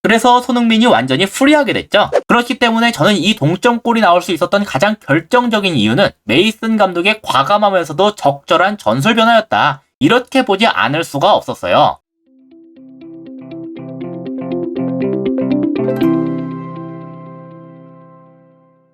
그래서 손흥민이 완전히 프리하게 됐죠. 그렇기 때문에 저는 이 동점골이 나올 수 있었던 가장 결정적인 이유는 메이슨 감독의 과감하면서도 적절한 전술 변화였다. 이렇게 보지 않을 수가 없었어요.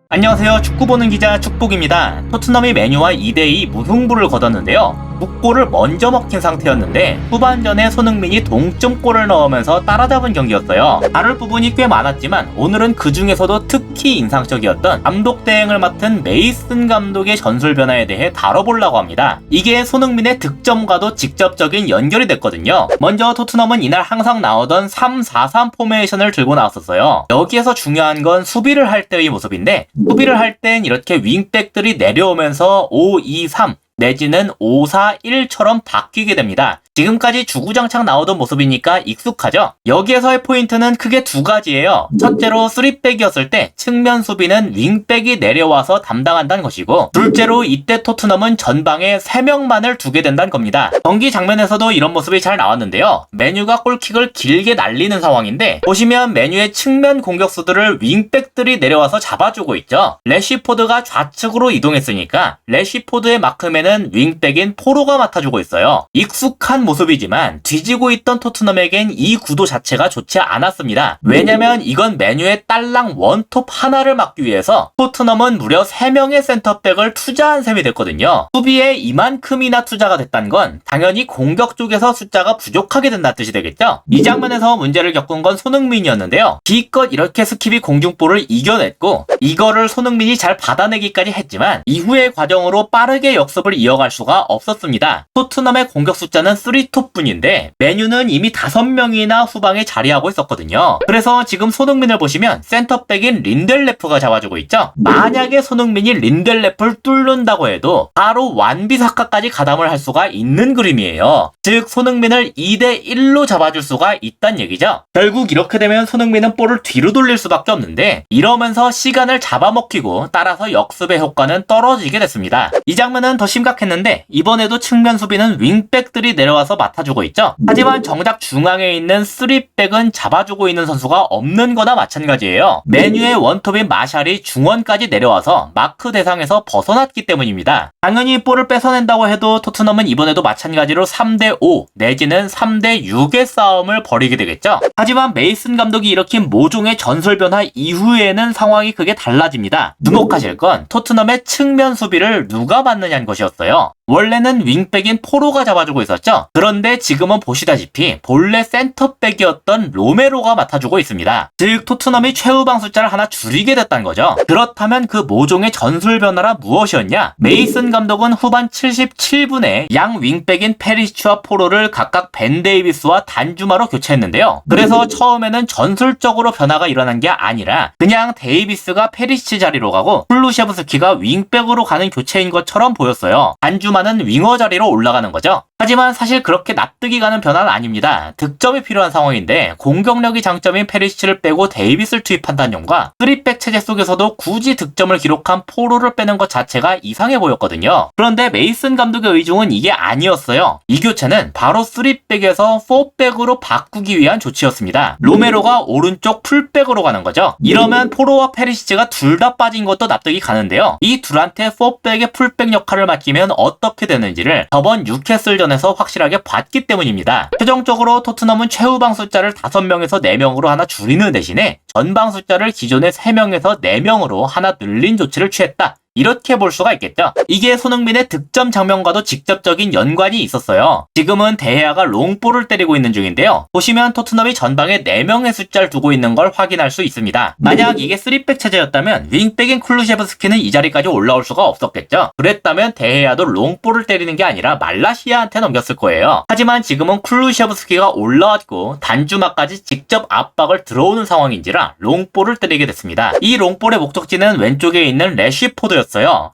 안녕하세요. 축구 보는 기자 축복입니다. 토트넘이 맨유와 2대2 무승부를 거뒀는데요. 6골을 먼저 먹힌 상태였는데 후반전에 손흥민이 동점골을 넣으면서 따라잡은 경기였어요. 다룰 부분이 꽤 많았지만 오늘은 그 중에서도 특히 인상적이었던 감독 대행을 맡은 메이슨 감독의 전술 변화에 대해 다뤄보려고 합니다. 이게 손흥민의 득점과도 직접적인 연결이 됐거든요. 먼저 토트넘은 이날 항상 나오던 3-4-3 포메이션을 들고 나왔었어요. 여기에서 중요한 건 수비를 할 때의 모습인데, 수비를 할 땐 이렇게 윙백들이 내려오면서 5-2-3 내지는 5-4-1처럼 바뀌게 됩니다. 지금까지 주구장창 나오던 모습이니까 익숙하죠? 여기에서의 포인트는 크게 두 가지예요. 첫째로 3백이었을 때 측면 수비는 윙백이 내려와서 담당한다는 것이고, 둘째로 이때 토트넘은 전방에 3명만을 두게 된다는 겁니다. 경기 장면에서도 이런 모습이 잘 나왔는데요. 맨유가 골킥을 길게 날리는 상황인데, 보시면 맨유의 측면 공격수들을 윙백들이 내려와서 잡아주고 있죠. 래시포드가 좌측으로 이동했으니까 래시포드의 마크맨은 윙백인 포로가 맡아주고 있어요. 익숙한 모습이지만 뒤지고 있던 토트넘에겐 이 구도 자체가 좋지 않았습니다. 왜냐면 이건 맨유의 딸랑 원톱 하나를 막기 위해서 토트넘은 무려 3명의 센터백을 투자한 셈이 됐거든요. 수비에 이만큼이나 투자가 됐다는 건 당연히 공격 쪽에서 숫자가 부족하게 된다는 뜻이 되겠죠. 이 장면에서 문제를 겪은 건 손흥민이었는데요. 기껏 이렇게 스킵이 공중볼을 이겨냈고 이거를 손흥민이 잘 받아내기까지 했지만 이후의 과정으로 빠르게 역습을 이어갈 수가 없었습니다. 토트넘의 공격 숫자는 3톱뿐인데 맨유는 이미 5명이나 후방에 자리하고 있었거든요. 그래서 지금 손흥민을 보시면 센터백인 린델레프가 잡아주고 있죠. 만약에 손흥민이 린델레프를 뚫는다고 해도 바로 완비사카까지 가담을 할 수가 있는 그림이에요. 즉 손흥민을 2대1로 잡아줄 수가 있단 얘기죠. 결국 이렇게 되면 손흥민은 볼을 뒤로 돌릴 수밖에 없는데 이러면서 시간을 잡아먹히고 따라서 역습의 효과는 떨어지게 됐습니다. 이 장면은 더 심각했는데 이번에도 측면 수비는 윙백들이 내려와서 맡아주고 있죠. 하지만 정작 중앙에 있는 3백은 잡아주고 있는 선수가 없는 거나 마찬가지예요. 맨유의 원톱인 마샬이 중원까지 내려와서 마크 대상에서 벗어났기 때문입니다. 당연히 볼을 뺏어낸다고 해도 토트넘은 이번에도 마찬가지로 3대5 내지는 3대6의 싸움을 벌이게 되겠죠. 하지만 메이슨 감독이 일으킨 모종의 전술 변화 이후에는 상황이 크게 달라집니다. 주목하실 건 토트넘의 측면 수비를 누가 맡느냐는 것이었어요. 원래는 윙백인 포로가 잡아주고 있었죠. 그런데 지금은 보시다시피 본래 센터백이었던 로메로가 맡아주고 있습니다. 즉 토트넘이 최후방 숫자를 하나 줄이게 됐다는 거죠. 그렇다면 그 모종의 전술 변화라 무엇이었냐? 메이슨 감독은 후반 77분에 양 윙백인 페리시치와 포로를 각각 벤 데이비스와 단주마로 교체했는데요. 그래서 처음에는 전술적으로 변화가 일어난 게 아니라 그냥 데이비스가 페리시치 자리로 가고 쿨루셰브스키가 윙백으로 가는 교체인 것처럼 보였어요. 단주마는 윙어 자리로 올라가는 거죠. 하지만 사실 그렇게 납득이 가는 변화는 아닙니다. 득점이 필요한 상황인데 공격력이 장점인 페리시치를 빼고 데이비스를 투입한다는 점과 3백 체제 속에서도 굳이 득점을 기록한 포로를 빼는 것 자체가 이상해 보였거든요. 그런데 메이슨 감독의 의중은 이게 아니었어요. 이 교체는 바로 3백에서 4백으로 바꾸기 위한 조치였습니다. 로메로가 오른쪽 풀백으로 가는 거죠. 이러면 포로와 페리시치가 둘 다 빠진 것도 납득이 가는데요. 이 둘한테 4백의 풀백 역할을 맡기면 어떻게 되는지를 저번 뉴캐슬전에서 확실하게 봤기 때문입니다. 최종적으로 토트넘은 최후방 숫자를 5명에서 4명으로 하나 줄이는 대신에 전방 숫자를 기존의 3명에서 4명으로 하나 늘린 조치를 취했다. 이렇게 볼 수가 있겠죠. 이게 손흥민의 득점 장면과도 직접적인 연관이 있었어요. 지금은 데헤아가 롱볼을 때리고 있는 중인데요. 보시면 토트넘이 전방에 4명의 숫자를 두고 있는 걸 확인할 수 있습니다. 만약 이게 3백 체제였다면 윙백인 쿨루셰브스키는 이 자리까지 올라올 수가 없었겠죠. 그랬다면 데헤아도 롱볼을 때리는 게 아니라 말라시아한테 넘겼을 거예요. 하지만 지금은 쿨루셰브스키가 올라왔고 단주마까지 직접 압박을 들어오는 상황인지라 롱볼을 때리게 됐습니다. 이 롱볼의 목적지는 왼쪽에 있는 래쉬포드였어요.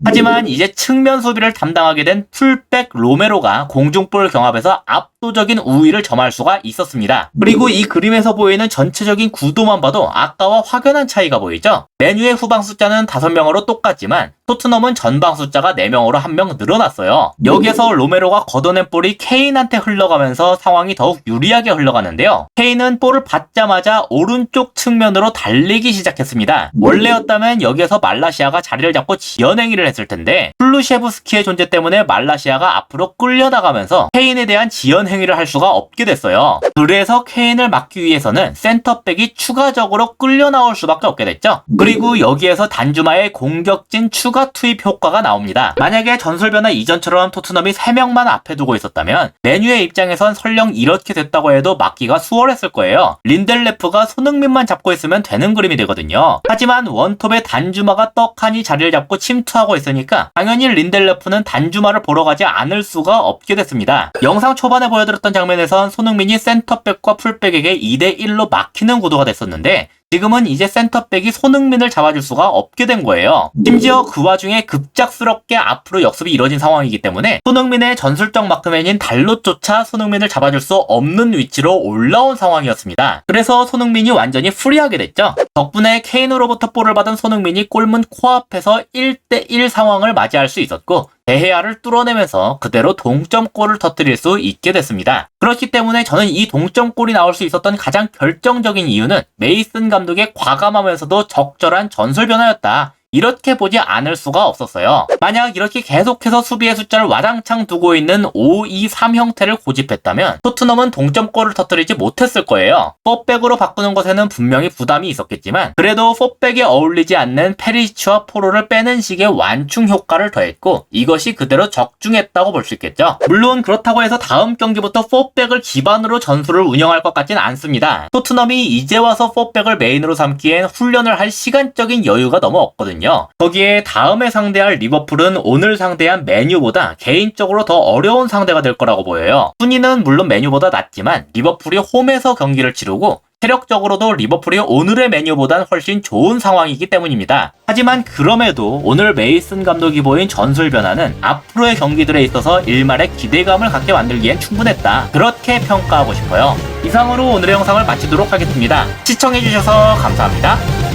하지만 이제 측면 수비를 담당하게 된 풀백 로메로가 공중볼 경합에서 압도적인 우위를 점할 수가 있었습니다. 그리고 이 그림에서 보이는 전체적인 구도만 봐도 아까와 확연한 차이가 보이죠? 맨유의 후방 숫자는 5명으로 똑같지만 토트넘은 전방 숫자가 4명으로 1명 늘어났어요. 여기에서 로메로가 걷어낸 볼이 케인한테 흘러가면서 상황이 더욱 유리하게 흘러가는데요. 케인은 볼을 받자마자 오른쪽 측면으로 달리기 시작했습니다. 원래였다면 여기에서 말라시아가 자리를 잡고 지연행위를 했을 텐데 쿨루셰브스키의 존재 때문에 말라시아가 앞으로 끌려나가면서 케인에 대한 지연행위를 할 수가 없게 됐어요. 그래서 케인을 막기 위해서는 센터백이 추가적으로 끌려 나올 수밖에 없게 됐죠. 그리고 여기에서 단주마의 공격진 추가 투입 효과가 나옵니다. 만약에 전술변화 이전처럼 토트넘이 3명만 앞에 두고 있었다면 메뉴의 입장에선 설령 이렇게 됐다고 해도 막기가 수월했을 거예요. 린델레프가 손흥민만 잡고 있으면 되는 그림이 되거든요. 하지만 원톱에 단주마가 떡하니 자리를 잡고 침투하고 있으니까 당연히 린델레프는 단주마를 보러 가지 않을 수가 없게 됐습니다. 영상 초반에 보여드렸던 장면에선 손흥민이 센터백과 풀백에게 2대1로 막히는 구도가 됐었는데 지금은 이제 센터백이 손흥민을 잡아줄 수가 없게 된 거예요. 심지어 그 와중에 급작스럽게 앞으로 역습이 이뤄진 상황이기 때문에 손흥민의 전술적 마크맨인 달롯조차 손흥민을 잡아줄 수 없는 위치로 올라온 상황이었습니다. 그래서 손흥민이 완전히 프리하게 됐죠. 덕분에 케인으로부터 볼을 받은 손흥민이 골문 코앞에서 1대1 상황을 맞이할 수 있었고 데헤아를 뚫어내면서 그대로 동점골을 터뜨릴 수 있게 됐습니다. 그렇기 때문에 저는 이 동점골이 나올 수 있었던 가장 결정적인 이유는 메이슨 감독의 과감하면서도 적절한 전술 변화였다. 이렇게 보지 않을 수가 없었어요. 만약 이렇게 계속해서 수비의 숫자를 와장창 두고 있는 5-2-3 형태를 고집했다면 토트넘은 동점골을 터뜨리지 못했을 거예요. 4백으로 바꾸는 것에는 분명히 부담이 있었겠지만 그래도 4백에 어울리지 않는 페리시치와 포로를 빼는 식의 완충 효과를 더했고 이것이 그대로 적중했다고 볼 수 있겠죠. 물론 그렇다고 해서 다음 경기부터 4백을 기반으로 전술을 운영할 것 같진 않습니다. 토트넘이 이제 와서 4백을 메인으로 삼기엔 훈련을 할 시간적인 여유가 너무 없거든요. 거기에 다음에 상대할 리버풀은 오늘 상대한 메뉴보다 개인적으로 더 어려운 상대가 될 거라고 보여요. 순위는 물론 메뉴보다 낮지만 리버풀이 홈에서 경기를 치르고 체력적으로도 리버풀이 오늘의 메뉴보단 훨씬 좋은 상황이기 때문입니다. 하지만 그럼에도 오늘 메이슨 감독이 보인 전술 변화는 앞으로의 경기들에 있어서 일말의 기대감을 갖게 만들기엔 충분했다. 그렇게 평가하고 싶어요. 이상으로 오늘의 영상을 마치도록 하겠습니다. 시청해주셔서 감사합니다.